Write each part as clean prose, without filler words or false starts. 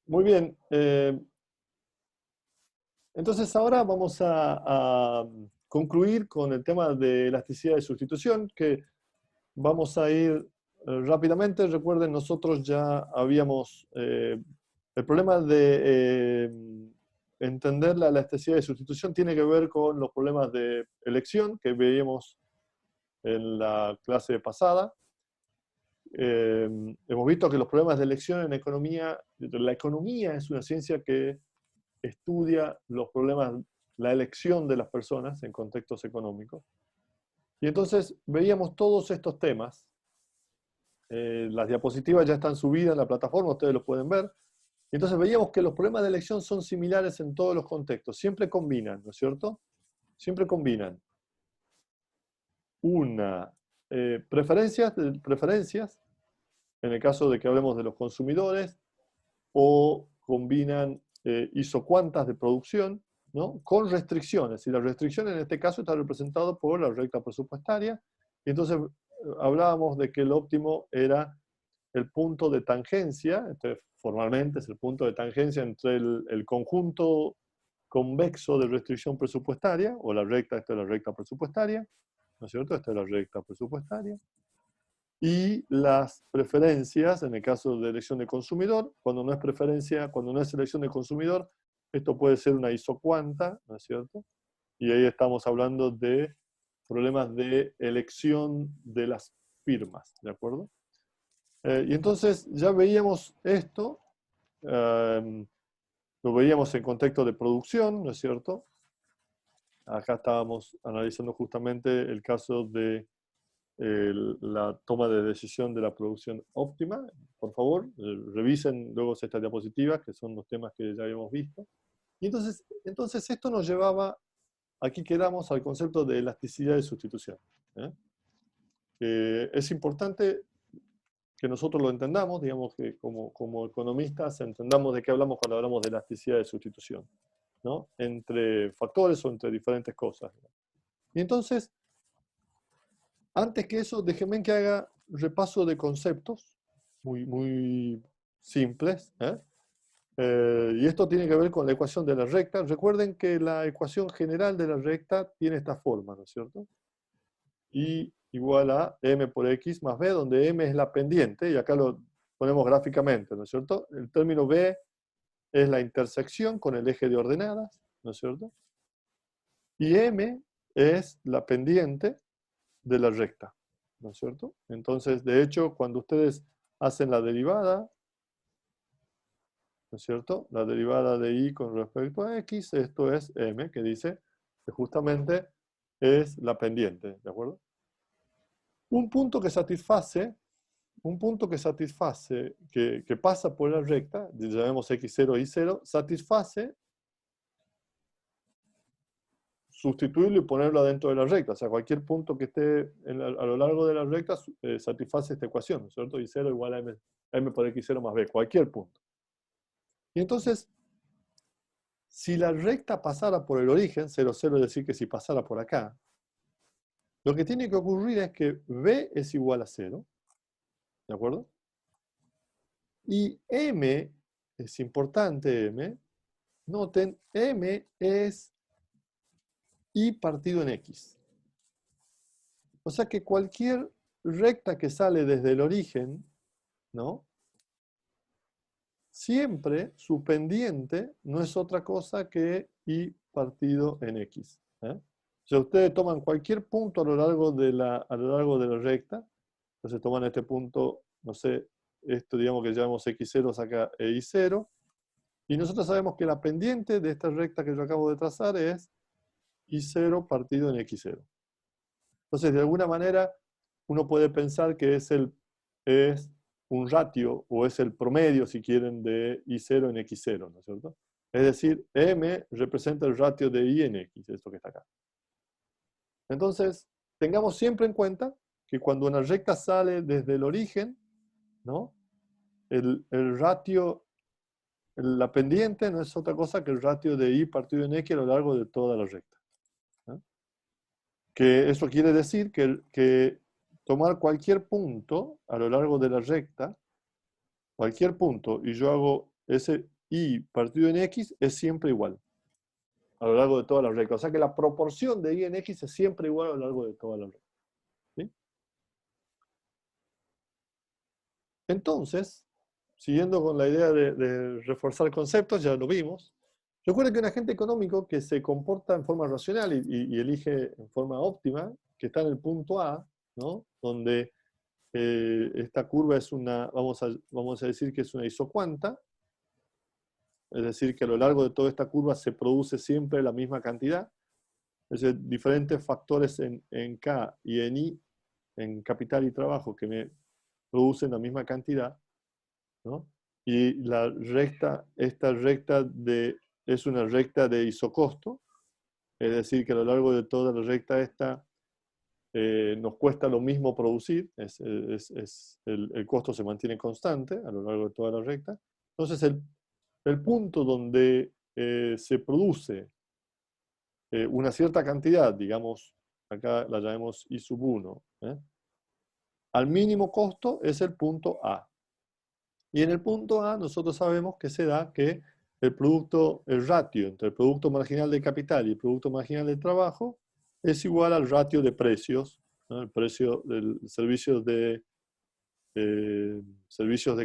Muy bien. Entonces ahora vamos a concluir con el tema de elasticidad de sustitución, que vamos a ir rápidamente. Recuerden, nosotros ya habíamos... el problema de entender la elasticidad de sustitución tiene que ver con los problemas de elección que veíamos en la clase pasada. Hemos visto que los problemas de elección en economía, la economía es una ciencia que estudia los problemas, la elección de las personas en contextos económicos. Y entonces veíamos todos estos temas. Las diapositivas ya están subidas en la plataforma, ustedes los pueden ver. Y entonces veíamos que los problemas de elección son similares en todos los contextos. Siempre combinan, ¿no es cierto? Siempre combinan una preferencias, en el caso de que hablemos de los consumidores, o combinan isocuantas de producción, ¿no? Con restricciones. Y la restricción en este caso está representada por la regla presupuestaria. Y entonces hablábamos de que el óptimo era el punto de tangencia, entonces formalmente es el punto de tangencia entre el conjunto convexo de restricción presupuestaria, o la recta, esta es la recta presupuestaria, ¿no es cierto? Esta es la recta presupuestaria. Y las preferencias, en el caso de elección de consumidor, cuando no es preferencia, cuando no es elección de consumidor, esto puede ser una isocuanta, ¿no es cierto? Y ahí estamos hablando de problemas de elección de las firmas, ¿de acuerdo? Y entonces ya veíamos esto, lo veíamos en contexto de producción, ¿no es cierto? Acá estábamos analizando justamente el caso de la toma de decisión de la producción óptima. Por favor, revisen luego estas diapositivas, que son los temas que ya habíamos visto. Y entonces esto nos llevaba, aquí quedamos al concepto de elasticidad de sustitución. Es importante que nosotros lo entendamos, digamos que como economistas entendamos de qué hablamos cuando hablamos de elasticidad de sustitución, ¿no? Entre factores o entre diferentes cosas. Y entonces, antes que eso, déjenme que haga repaso de conceptos muy simples. Y esto tiene que ver con la ecuación de la recta. Recuerden que la ecuación general de la recta tiene esta forma, ¿no es cierto? Y igual a m por x más b, donde m es la pendiente, y acá lo ponemos gráficamente, ¿no es cierto? El término b es la intersección con el eje de ordenadas, ¿no es cierto? Y m es la pendiente de la recta, ¿no es cierto? Entonces, de hecho, cuando ustedes hacen la derivada, ¿no es cierto? La derivada de y con respecto a x, esto es m, que dice que justamente es la pendiente, ¿de acuerdo? Un punto que satisface, que pasa por la recta, llamemos x0 y 0, satisface sustituirlo y ponerlo adentro de la recta. O sea, cualquier punto que esté a lo largo de la recta satisface esta ecuación, ¿no es cierto? Y0 igual a m por x0 más b, cualquier punto. Y entonces, si la recta pasara por el origen, 0, 0 es decir que si pasara por acá, lo que tiene que ocurrir es que b es igual a 0, ¿de acuerdo? Y m, es importante m, noten, m es y partido en x. O sea que cualquier recta que sale desde el origen, ¿no? Siempre su pendiente no es otra cosa que y partido en x. Si ustedes toman cualquier punto a lo largo de la recta, entonces toman este punto, no sé, esto digamos que llamamos x0 acá e y0, y nosotros sabemos que la pendiente de esta recta que yo acabo de trazar es y0 partido en x0. Entonces, de alguna manera, uno puede pensar que es un ratio, o es el promedio, si quieren, de I0 en X0, ¿no es cierto? Es decir, M representa el ratio de I en X, esto que está acá. Entonces, tengamos siempre en cuenta que cuando una recta sale desde el origen, ¿no? El ratio, la pendiente no es otra cosa que el ratio de I partido en X a lo largo de toda la recta. Que eso quiere decir que tomar cualquier punto a lo largo de la recta, cualquier punto, y yo hago ese y partido en X es siempre igual a lo largo de toda la recta. O sea que la proporción de Y en X es siempre igual a lo largo de toda la recta. ¿Sí? Entonces, siguiendo con la idea de reforzar conceptos, ya lo vimos. Recuerden que un agente económico que se comporta en forma racional y elige en forma óptima, que está en el punto A, ¿no? Donde esta curva es una, vamos a decir que es una isocuanta, es decir, que a lo largo de toda esta curva se produce siempre la misma cantidad, es decir, diferentes factores en K y en I, en capital y trabajo, que me producen la misma cantidad, ¿no? Y la recta, esta recta es una recta de isocosto, es decir, que a lo largo de toda la recta esta nos cuesta lo mismo producir, el costo se mantiene constante a lo largo de toda la recta. Entonces el punto donde se produce una cierta cantidad, digamos, acá la llamemos I sub 1, al mínimo costo es el punto A. Y en el punto A nosotros sabemos que se da que el ratio entre el producto marginal de capital y el producto marginal de trabajo es igual al ratio de precios, ¿no? El precio del servicios de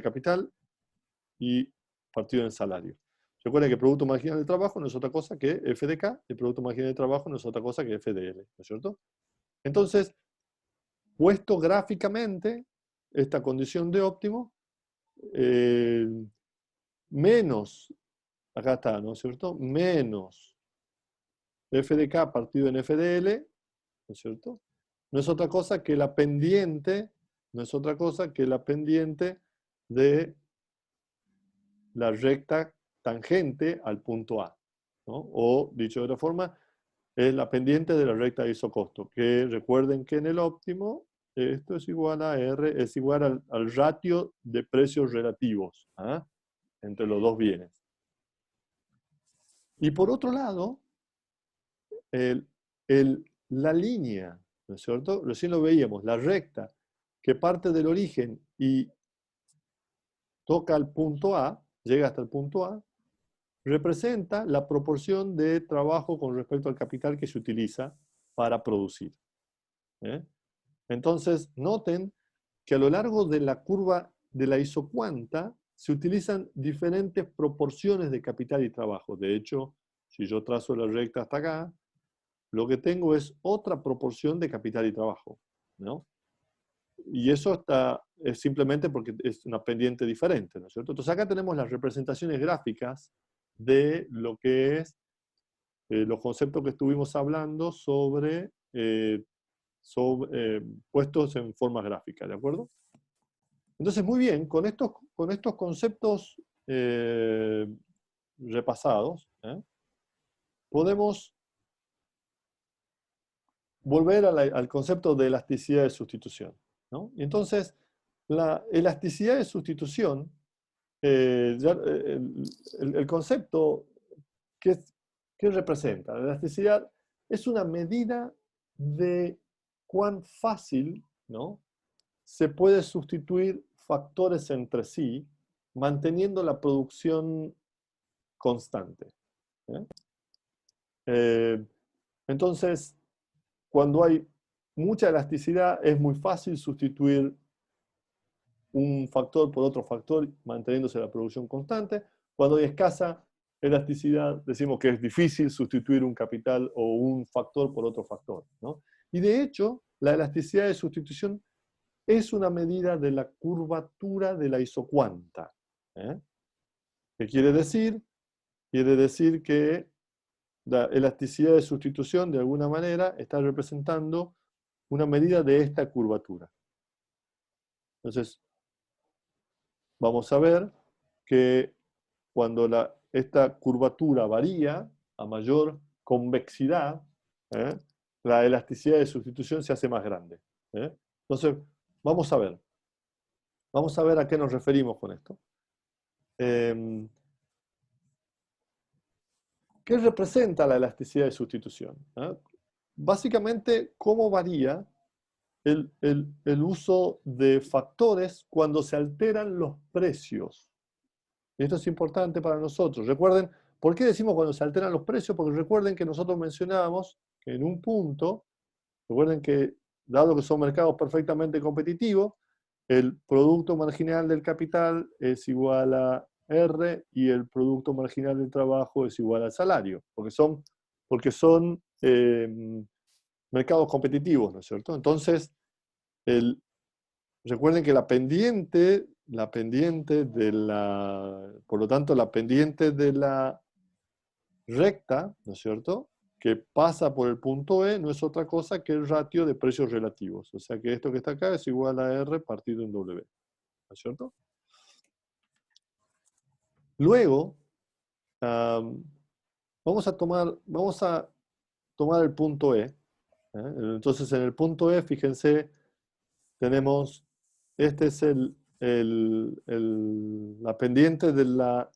capital y partido en salario. Recuerden que el producto marginal de trabajo no es otra cosa que F de K, el producto marginal de trabajo no es otra cosa que F de L, ¿no es cierto? Entonces, puesto gráficamente esta condición de óptimo, eh, menos, acá está, ¿no es cierto? Menos F de K partido en F de L, ¿no es cierto? No es otra cosa que la pendiente, no es otra cosa que la pendiente de la recta tangente al punto A, ¿no? O, dicho de otra forma, es la pendiente de la recta de isocosto, que recuerden que en el óptimo esto es igual a R, es igual al ratio de precios relativos, ¿ah? Entre los dos bienes. Y por otro lado, la línea, ¿no es cierto? Recién lo veíamos, la recta que parte del origen y toca al punto A, llega hasta el punto A, representa la proporción de trabajo con respecto al capital que se utiliza para producir. Entonces, noten que a lo largo de la curva de la isocuanta se utilizan diferentes proporciones de capital y trabajo. De hecho, si yo trazo la recta hasta acá, lo que tengo es otra proporción de capital y trabajo, ¿no? Y eso es simplemente porque es una pendiente diferente, ¿no es cierto? Entonces acá tenemos las representaciones gráficas de lo que es los conceptos que estuvimos hablando puestos en forma gráfica, ¿de acuerdo? Entonces, muy bien, con estos conceptos repasados, podemos volver al concepto de elasticidad de sustitución, ¿no? Y entonces, la elasticidad de sustitución, el concepto, ¿qué representa? La elasticidad es una medida de cuán fácil, ¿no?, se puede sustituir factores entre sí, manteniendo la producción constante. Entonces, cuando hay mucha elasticidad, es muy fácil sustituir un factor por otro factor, manteniéndose la producción constante. Cuando hay escasa elasticidad, decimos que es difícil sustituir un capital o un factor por otro factor, ¿no? Y de hecho, la elasticidad de sustitución es una medida de la curvatura de la isocuanta. ¿Qué quiere decir? Quiere decir que la elasticidad de sustitución, de alguna manera, está representando una medida de esta curvatura. Entonces, vamos a ver que cuando esta curvatura varía a mayor convexidad, la elasticidad de sustitución se hace más grande. Entonces, vamos a ver. Vamos a ver a qué nos referimos con esto. ¿Qué representa la elasticidad de sustitución? Básicamente, cómo varía el uso de factores cuando se alteran los precios Y esto es importante para nosotros. Recuerden, ¿por qué decimos cuando se alteran los precios? Porque recuerden que nosotros mencionábamos que en un punto, recuerden que dado que son mercados perfectamente competitivos, el producto marginal del capital es igual a R y el producto marginal del trabajo es igual al salario, porque son mercados competitivos, ¿no es cierto? Entonces, recuerden que por lo tanto, la pendiente de la recta, ¿no es cierto?, que pasa por el punto E no es otra cosa que el ratio de precios relativos. O sea que esto que está acá es igual a R partido en W, ¿no es cierto? Luego, vamos a tomar el punto E. Entonces, en el punto E, fíjense, tenemos, este es la pendiente de la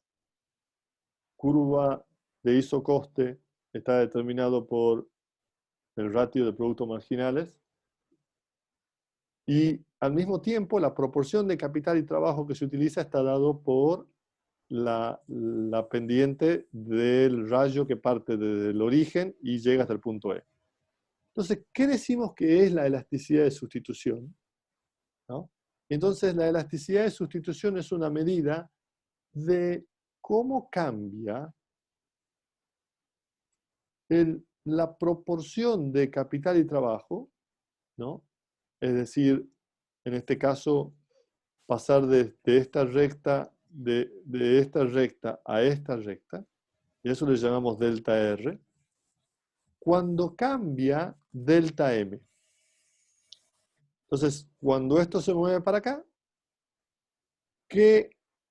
curva de isocoste, está determinado por el ratio de productos marginales. Y al mismo tiempo, la proporción de capital y trabajo que se utiliza está dado por la pendiente del rayo que parte desde el origen y llega hasta el punto E. Entonces, ¿qué decimos que es la elasticidad de sustitución? ¿No? Entonces, la elasticidad de sustitución es una medida de cómo cambia la proporción de capital y trabajo, ¿no? Es decir, en este caso, pasar de esta recta, de esta recta a esta recta, y eso le llamamos delta R, cuando cambia delta M. Entonces, cuando esto se mueve para acá,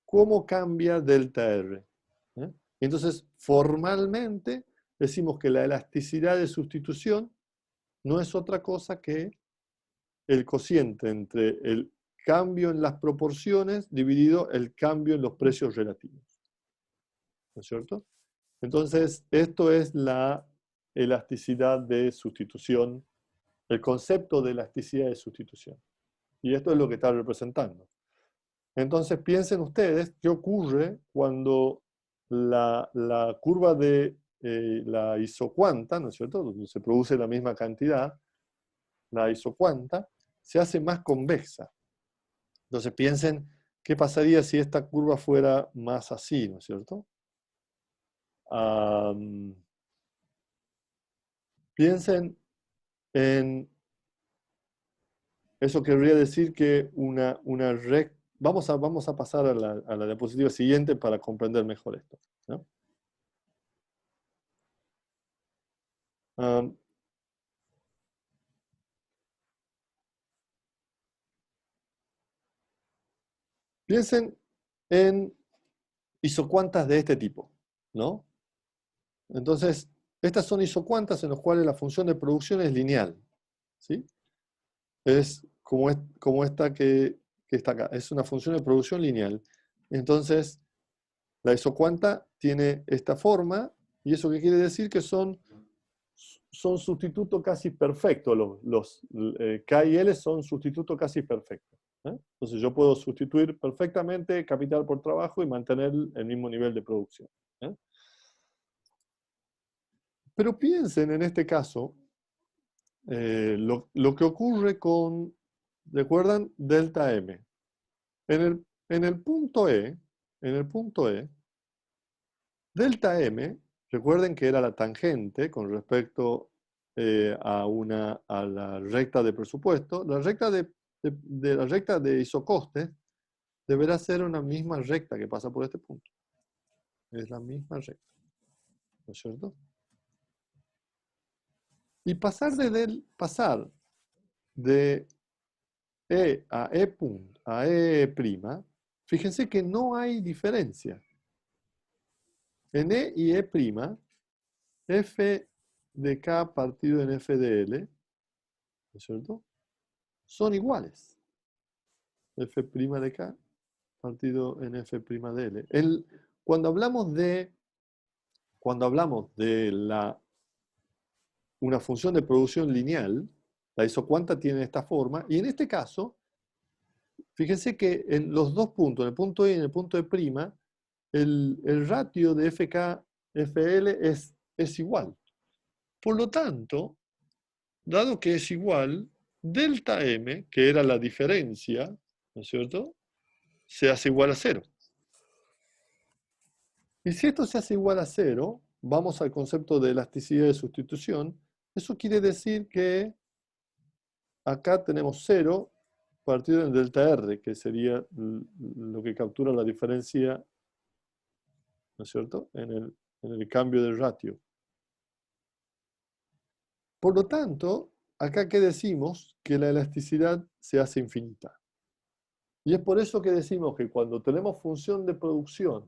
¿cómo cambia delta R? Entonces, formalmente, decimos que la elasticidad de sustitución no es otra cosa que el cociente entre el cambio en las proporciones dividido el cambio en los precios relativos. ¿No es cierto? Entonces, esto es la elasticidad de sustitución, el concepto de elasticidad de sustitución. Y esto es lo que está representando. Entonces, piensen ustedes qué ocurre cuando la curva de la isocuanta, ¿no es cierto?, donde se produce la misma cantidad, la isocuanta, se hace más convexa. Entonces piensen, ¿qué pasaría si esta curva fuera más así, ¿no es cierto? Piensen en, eso querría decir que una recta, vamos a pasar a la diapositiva siguiente para comprender mejor esto, ¿no? Piensen en isocuantas de este tipo, ¿no? Entonces, estas son isocuantas en las cuales la función de producción es lineal, ¿sí? Es como esta que está acá, es una función de producción lineal. Entonces, la isocuanta tiene esta forma, y eso qué quiere decir que son sustitutos casi perfectos, los K y L son sustitutos casi perfectos. Entonces yo puedo sustituir perfectamente capital por trabajo y mantener el mismo nivel de producción. Pero piensen en este caso, lo que ocurre con, ¿recuerdan? Delta M. En el punto E, delta M, recuerden que era la tangente con respecto a la recta de presupuesto. La recta la recta de isocostes deberá ser una misma recta que pasa por este punto. Es la misma recta, ¿no es cierto? Y pasar de E a E punto, a E prima, fíjense que no hay diferencia. En E y E prima, F de K partido en F de L, ¿no es cierto?, son iguales. F' de K partido en F' de L. Cuando hablamos de una función de producción lineal, la isocuanta tiene esta forma, y en este caso, fíjense que en los dos puntos, en el punto E y en el punto E', el ratio de FK-FL es igual. Por lo tanto, dado que es igual, delta M, que era la diferencia, ¿no es cierto?, se hace igual a 0. Y si esto se hace igual a 0, vamos al concepto de elasticidad de sustitución. Eso quiere decir que acá tenemos 0 partido en delta R, que sería lo que captura la diferencia, ¿no es cierto?, en el cambio del ratio. Por lo tanto, acá que decimos que la elasticidad se hace infinita. Y es por eso que decimos que cuando tenemos función de producción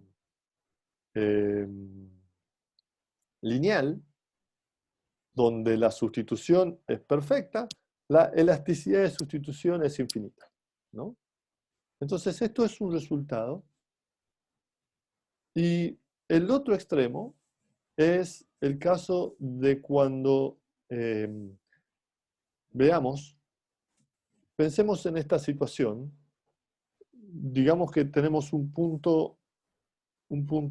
lineal, donde la sustitución es perfecta, la elasticidad de sustitución es infinita, ¿no? Entonces, esto es un resultado. Y el otro extremo es el caso de cuando, veamos, pensemos en esta situación, digamos que tenemos un punto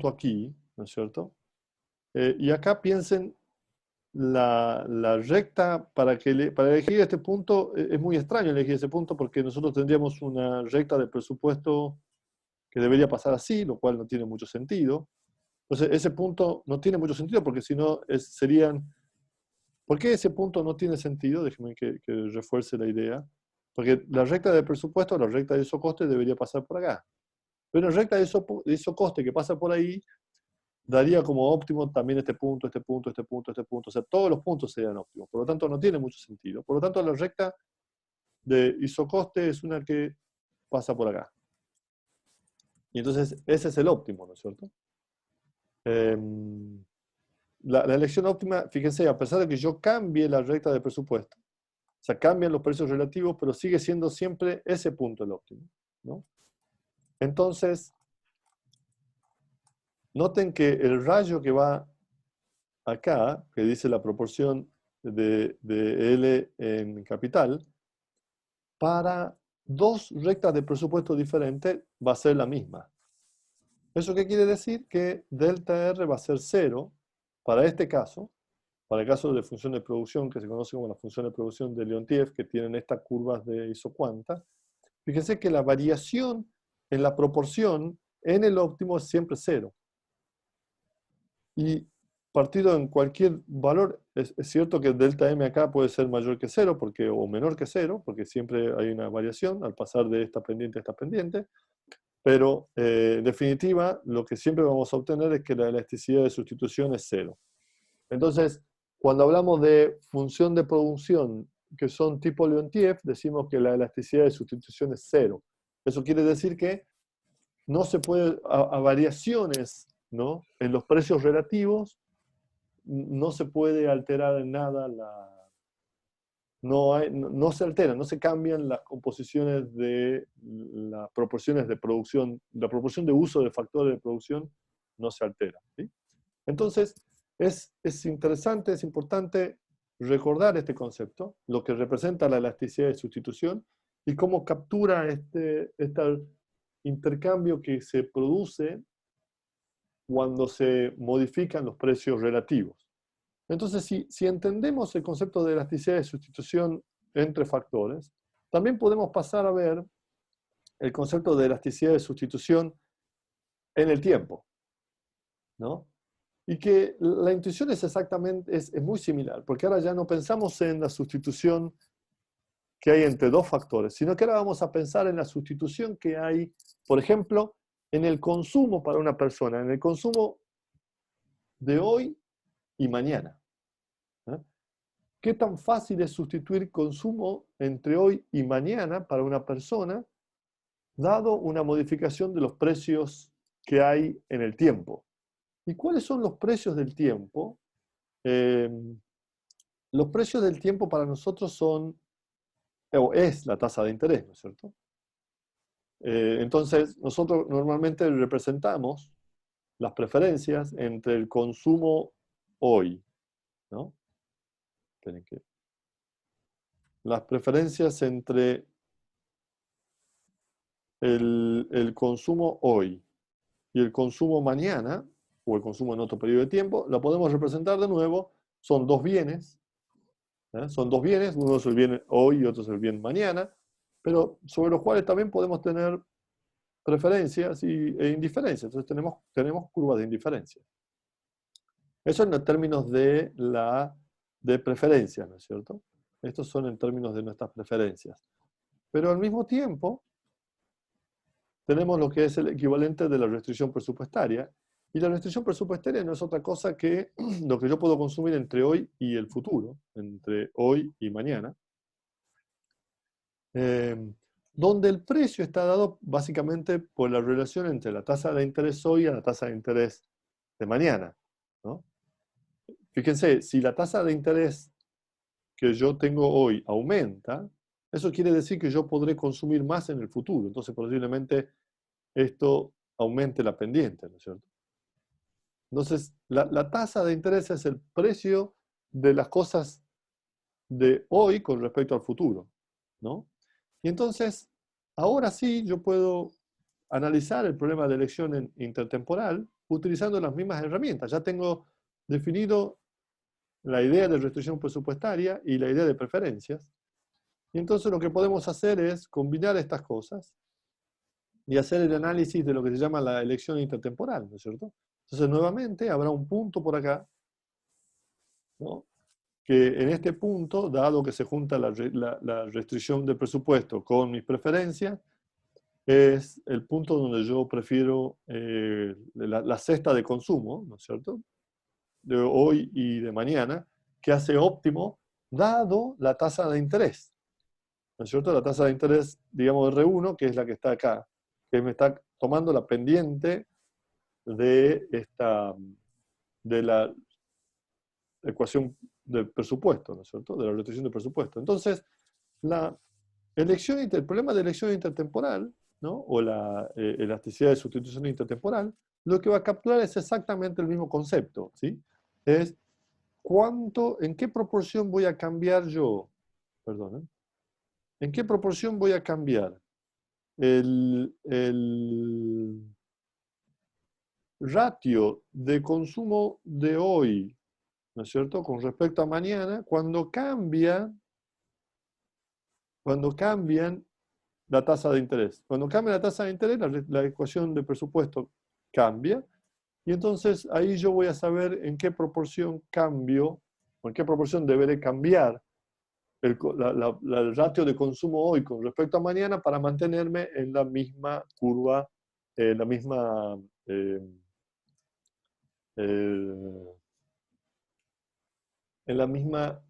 aquí, ¿no es cierto? Y acá piensen la recta, para elegir este punto, es muy extraño elegir ese punto porque nosotros tendríamos una recta de presupuesto que debería pasar así, lo cual no tiene mucho sentido. Entonces, ese punto no tiene mucho sentido porque si no serían... ¿Por qué ese punto no tiene sentido? Déjenme que refuerce la idea. Porque la recta de presupuesto, la recta de isocoste debería pasar por acá. Pero la recta de isocoste que pasa por ahí daría como óptimo también este punto, este punto, este punto, este punto. O sea, todos los puntos serían óptimos. Por lo tanto, no tiene mucho sentido. Por lo tanto, la recta de isocoste es una que pasa por acá. Y entonces, ese es el óptimo, ¿no es cierto? La elección óptima, fíjense, a pesar de que yo cambie la recta de presupuesto, o sea, cambian los precios relativos, pero sigue siendo siempre ese punto el óptimo, ¿no? Entonces, noten que el rayo que va acá, que dice la proporción de L en capital, para dos rectas de presupuesto diferentes va a ser la misma. ¿Eso qué quiere decir? Que delta R va a ser 0 para este caso, para el caso de función de producción, que se conoce como la función de producción de Leontief, que tienen estas curvas de isocuanta. Fíjense que la variación en la proporción en el óptimo es siempre 0. Y partido en cualquier valor, es cierto que delta M acá puede ser mayor que 0 o menor que 0, porque siempre hay una variación al pasar de esta pendiente a esta pendiente, pero en definitiva lo que siempre vamos a obtener es que la elasticidad de sustitución es 0. Entonces, cuando hablamos de función de producción que son tipo Leontief, decimos que la elasticidad de sustitución es 0. Eso quiere decir que no se puede, a variaciones, ¿no?, en los precios relativos, no se puede alterar en nada no se alteran, no se cambian las composiciones de las proporciones de producción, la proporción de uso de factores de producción no se altera, ¿sí? Entonces, es interesante, es importante recordar este concepto, lo que representa la elasticidad de sustitución y cómo captura este intercambio que se produce cuando se modifican los precios relativos. Entonces, si entendemos el concepto de elasticidad de sustitución entre factores, también podemos pasar a ver el concepto de elasticidad de sustitución en el tiempo, ¿no? Y que la intuición es exactamente, es muy similar, porque ahora ya no pensamos en la sustitución que hay entre dos factores, sino que ahora vamos a pensar en la sustitución que hay, por ejemplo, en el consumo para una persona, en el consumo de hoy y mañana, ¿eh? ¿Qué tan fácil es sustituir consumo entre hoy y mañana para una persona, dado una modificación de los precios que hay en el tiempo? ¿Y cuáles son los precios del tiempo? Los precios del tiempo para nosotros son, o es la tasa de interés, ¿no es cierto? Entonces, nosotros normalmente representamos las preferencias entre el consumo hoy, ¿no? Esperen que... Las preferencias entre el consumo hoy y el consumo mañana, o el consumo en otro periodo de tiempo, lo podemos representar de nuevo. Son dos bienes, son dos bienes, uno es el bien hoy y otro es el bien mañana, pero sobre los cuales también podemos tener preferencias e indiferencias. Entonces tenemos curvas de indiferencia. Eso en términos de preferencias, ¿no es cierto? Estos son en términos de nuestras preferencias. Pero al mismo tiempo, tenemos lo que es el equivalente de la restricción presupuestaria. Y la restricción presupuestaria no es otra cosa que lo que yo puedo consumir entre hoy y el futuro, entre hoy y mañana, donde el precio está dado básicamente por la relación entre la tasa de interés hoy y la tasa de interés de mañana, ¿no? Fíjense, si la tasa de interés que yo tengo hoy aumenta, eso quiere decir que yo podré consumir más en el futuro. Entonces, posiblemente esto aumente la pendiente, ¿no es cierto? Entonces, la tasa de interés es el precio de las cosas de hoy con respecto al futuro, ¿no? Y entonces, ahora sí, yo puedo analizar el problema de elección intertemporal utilizando las mismas herramientas. Ya tengo definido la idea de restricción presupuestaria y la idea de preferencias. Y entonces lo que podemos hacer es combinar estas cosas y hacer el análisis de lo que se llama la elección intertemporal, ¿no es cierto? Entonces nuevamente habrá un punto por acá, ¿no? Que en este punto, dado que se junta la restricción de presupuesto con mis preferencias, es el punto donde yo prefiero la cesta de consumo, ¿no es cierto?, de hoy y de mañana, que hace óptimo, dado la tasa de interés, ¿no es cierto? La tasa de interés, digamos, de R1, que es la que está acá, que me está tomando la pendiente de la ecuación del presupuesto, ¿no es cierto?, de la restricción del presupuesto. Entonces, el problema de elección intertemporal, ¿no?, o la elasticidad de sustitución intertemporal, lo que va a capturar es exactamente el mismo concepto, ¿sí? Es en qué proporción voy a cambiar yo, perdón, en qué proporción voy a cambiar el ratio de consumo de hoy, ¿no es cierto?, con respecto a mañana, cuando cambian la tasa de interés. Cuando cambia la tasa de interés, la ecuación de presupuesto cambia, y entonces ahí yo voy a saber en qué proporción cambio, o en qué proporción deberé cambiar el ratio de consumo hoy con respecto a mañana para mantenerme en la misma curva, en la misma eh, eh, en la misma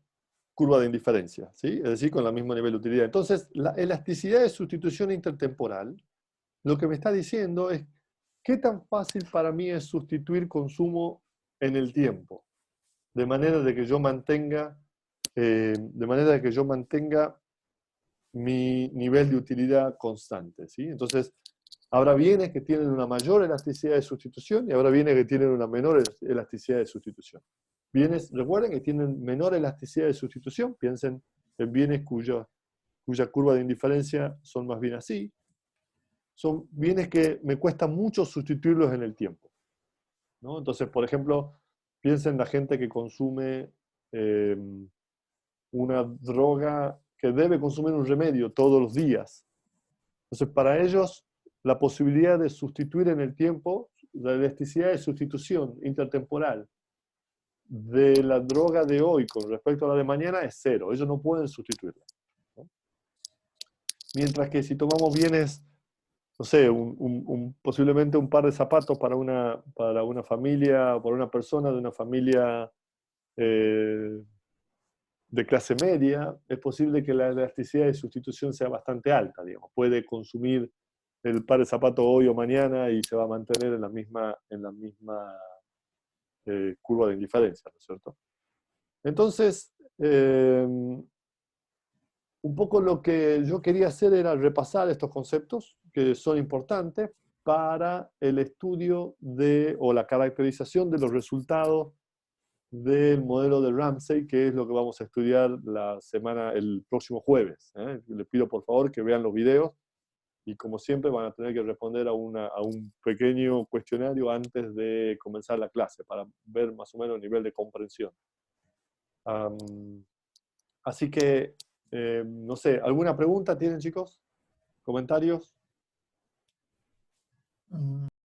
curva de indiferencia, ¿sí? Es decir, con el mismo nivel de utilidad. Entonces, la elasticidad de sustitución intertemporal, lo que me está diciendo es qué tan fácil para mí es sustituir consumo en el tiempo, de manera de que yo mantenga, mi nivel de utilidad constante, ¿sí? Entonces, habrá bienes que tienen una mayor elasticidad de sustitución y habrá bienes que tienen una menor elasticidad de sustitución. Bienes, recuerden que tienen menor elasticidad de sustitución, piensen en bienes cuya curva de indiferencia son más bien así. Son bienes que me cuesta mucho sustituirlos en el tiempo, ¿no? Entonces, por ejemplo, piensen en la gente que consume una droga, que debe consumir un remedio todos los días. Entonces, para ellos, la posibilidad de sustituir en el tiempo, la elasticidad de sustitución intertemporal de la droga de hoy con respecto a la de mañana es cero. Ellos no pueden sustituirla, ¿no? Mientras que si tomamos bienes, no sé, posiblemente un par de zapatos para una familia, o para una persona de una familia de clase media, es posible que la elasticidad de sustitución sea bastante alta, digamos. Puede consumir el par de zapatos hoy o mañana y se va a mantener en la misma curva de indiferencia, ¿no es cierto? Entonces, un poco lo que yo quería hacer era repasar estos conceptos que son importantes para el estudio o la caracterización de los resultados del modelo de Ramsey, que es lo que vamos a estudiar el próximo jueves, ¿eh? Les pido por favor que vean los videos y como siempre van a tener que responder a un pequeño cuestionario antes de comenzar la clase para ver más o menos el nivel de comprensión. Así que, no sé, ¿alguna pregunta tienen, chicos? ¿Comentarios?